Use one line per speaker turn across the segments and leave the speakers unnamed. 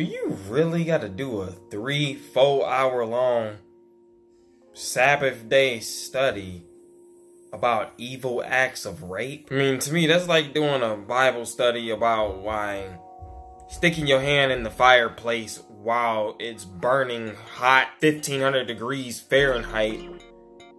Do you really gotta do a 3-4 hour long Sabbath day study about evil acts of rape? I mean, to me, that's like doing a Bible study about why sticking your hand in the fireplace while it's burning hot 1500 degrees Fahrenheit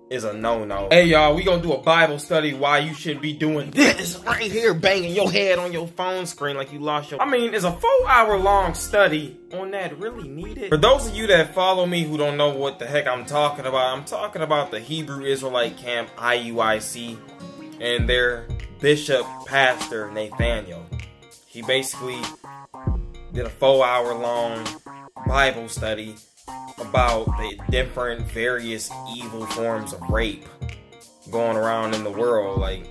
is a no-no. Hey y'all, we gonna do a Bible study why you should be doing this right here, banging your head on your phone screen like you lost your... I mean, is a 4-hour long study on that really needed? For those of you that follow me who don't know what the heck I'm talking about the Hebrew Israelite camp, IUIC, and their bishop pastor, Nathanyel. He basically did a 4-hour long Bible study about the different various evil forms of rape going around in the world. Like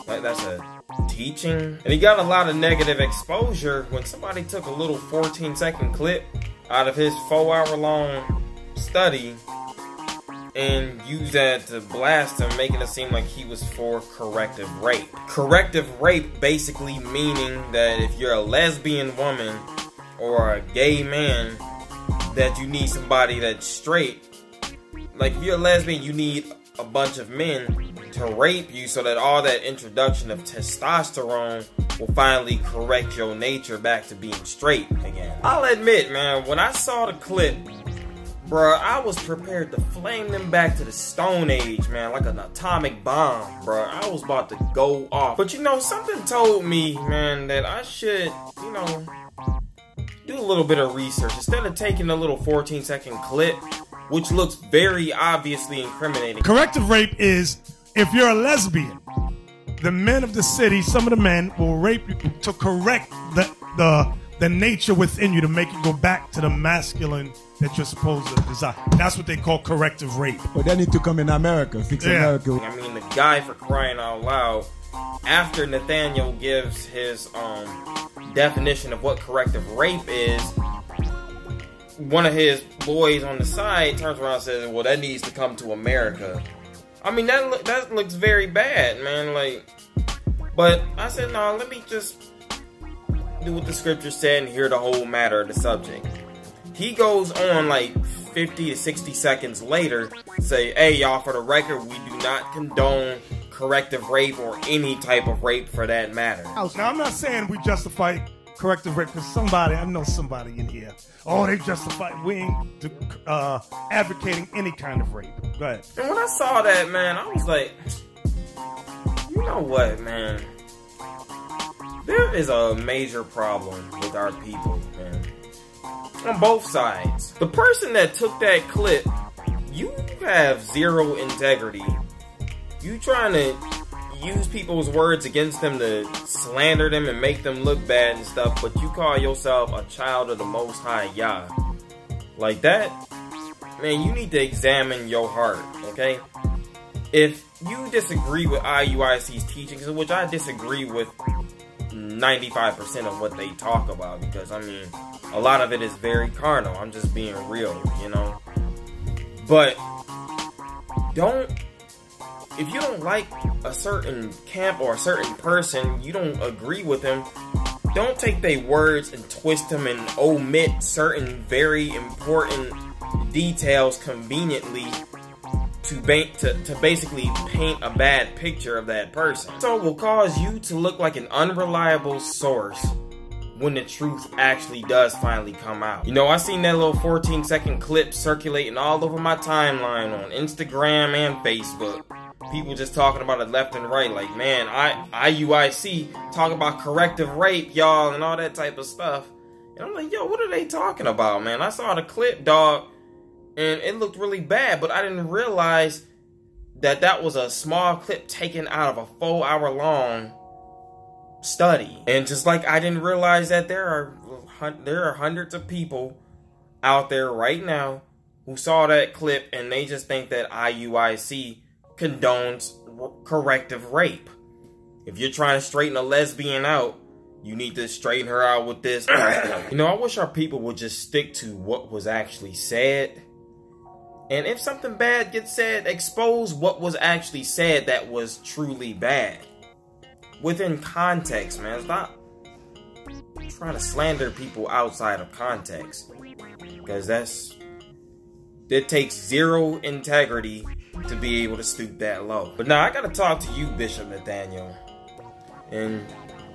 that's a teaching. And he got a lot of negative exposure when somebody took a little 14-second clip out of his 4-hour long study and used that to blast him, making it seem like he was for corrective rape. Corrective rape basically meaning that if you're a lesbian woman or a gay man, that you need somebody that's straight. Like, if you're a lesbian, you need a bunch of men to rape you so that all that introduction of testosterone will finally correct your nature back to being straight again. I'll admit, man, when I saw the clip, bruh, I was prepared to flame them back to the Stone Age, man, like an atomic bomb, bruh. I was about to go off. But you know, something told me, man, that I should, you know, do a little bit of research. Instead of taking a little 14-second clip, which looks very obviously incriminating.
Corrective rape is if you're a lesbian, the men of the city, some of the men will rape you to correct the nature within you to make it go back to the masculine that you're supposed to desire. That's what they call corrective rape.
But they need to come in America, fix America.
I mean, the guy, for crying out loud, after Nathanyel gives his definition of what corrective rape is, one of his boys on the side turns around and says, well, that needs to come to America. I mean, that looks very bad, man. Like, but I said, no, let me just do what the scripture said and hear the whole matter of the subject. He goes on like 50 to 60 seconds later, say, hey, y'all, for the record, we do not condone corrective rape or any type of rape for that matter.
Now, I'm not saying we justify corrective rape because I know somebody in here, oh, they justify, we ain't advocating any kind of rape. Go ahead.
And when I saw that, man, I was like, you know what, man? There is a major problem with our people, man. On both sides. The person that took that clip, you have zero integrity. You trying to use people's words against them to slander them and make them look bad and stuff, but you call yourself a child of the Most High Yah. Like that, man, you need to examine your heart, okay? If you disagree with IUIC's teachings, which I disagree with 95% of what they talk about, because, I mean, a lot of it is very carnal. I'm just being real, you know? But if you don't like a certain camp or a certain person, you don't agree with them, don't take their words and twist them and omit certain very important details conveniently to basically paint a bad picture of that person. So it will cause you to look like an unreliable source when the truth actually does finally come out. You know, I seen that little 14-second clip circulating all over my timeline on Instagram and Facebook. People just talking about it left and right, like, man, IUIC talk about corrective rape, y'all, and all that type of stuff. And I'm like, yo, what are they talking about, man? I saw the clip, dog, and it looked really bad, but I didn't realize that that was a small clip taken out of a 4-hour long study. And just like I didn't realize that there are hundreds of people out there right now who saw that clip and they just think that IUIC condones corrective rape. If you're trying to straighten a lesbian out, you need to straighten her out with this. You know, I wish our people would just stick to what was actually said. And if something bad gets said, expose what was actually said that was truly bad. Within context, man. It's not trying to slander people outside of context. Because it takes zero integrity to be able to stoop that low. But now I gotta talk to you, Bishop Nathanyel. And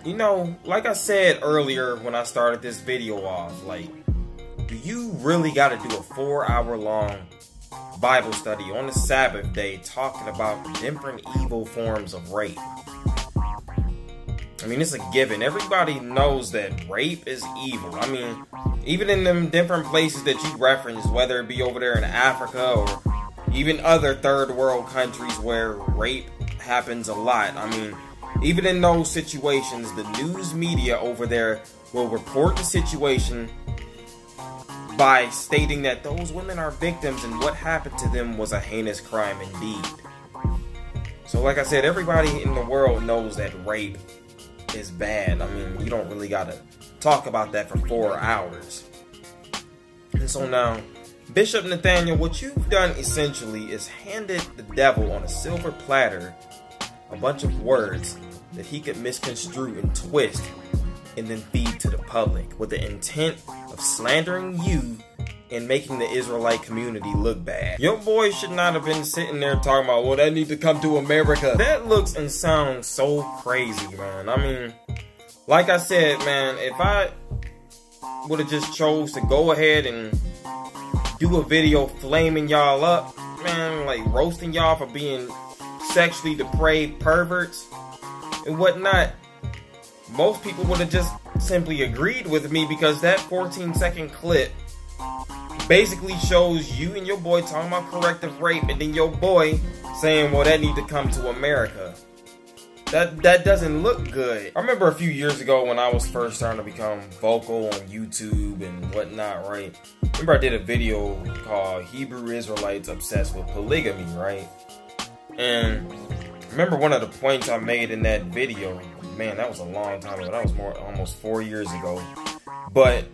you know, like I said earlier when I started this video off, like, do you really gotta do a 4-hour-long Bible study on the Sabbath day talking about different evil forms of rape? I mean, it's a given. Everybody knows that rape is evil. I mean, even in them different places that you referenced, whether it be over there in Africa or even other third world countries where rape happens a lot. I mean, even in those situations, the news media over there will report the situation by stating that those women are victims and what happened to them was a heinous crime indeed. So like I said, everybody in the world knows that rape is bad. I mean, you don't really gotta talk about that for 4 hours. And so now, Bishop Nathanyel, what you've done essentially is handed the devil on a silver platter a bunch of words that he could misconstrue and twist and then feed to the public with the intent of slandering you and making the Israelite community look bad. Your boy should not have been sitting there talking about, well, they need to come to America. That looks and sounds so crazy, man. I mean, like I said, man, if I would have just chose to go ahead and do a video flaming y'all up, man, like roasting y'all for being sexually depraved perverts and whatnot, most people would have just simply agreed with me, because that 14-second clip basically shows you and your boy talking about corrective rape, and then your boy saying, well, that need to come to America. That doesn't look good. I remember a few years ago when I was first starting to become vocal on YouTube and whatnot, right? Remember I did a video called Hebrew Israelites Obsessed with Polygamy, right? And remember one of the points I made in that video, man, that was a long time ago. That was almost 4 years ago. But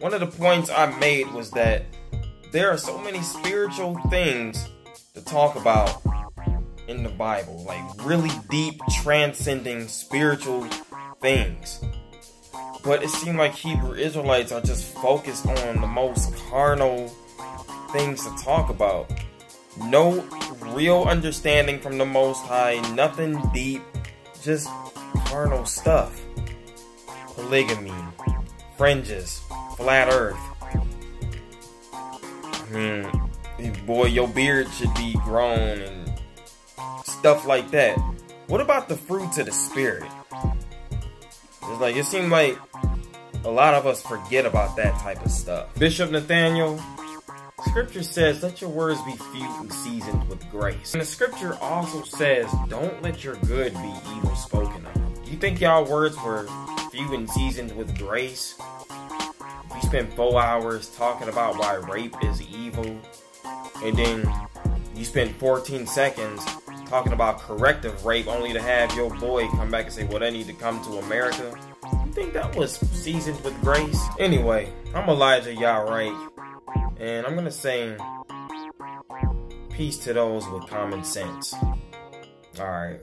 one of the points I made was that there are so many spiritual things to talk about in the Bible, like really deep, transcending spiritual things. But it seemed like Hebrew Israelites are just focused on the most carnal things to talk about. No real understanding from the Most High, nothing deep, just carnal stuff. Polygamy, fringes, flat earth. I mean, boy, your beard should be grown and stuff like that. What about the fruits of the Spirit? It's like, it seemed like a lot of us forget about that type of stuff. Bishop Nathanyel, Scripture says, let your words be few and seasoned with grace. And the Scripture also says, don't let your good be evil spoken of. You think y'all words were few and seasoned with grace? If you spend 4 hours talking about why rape is evil, and then you spend 14 seconds talking about corrective rape only to have your boy come back and say, well, they need to come to America, you think that was seasoned with grace? Anyway, I'm Elijah, y'all right? And I'm gonna say peace to those with common sense. Alright.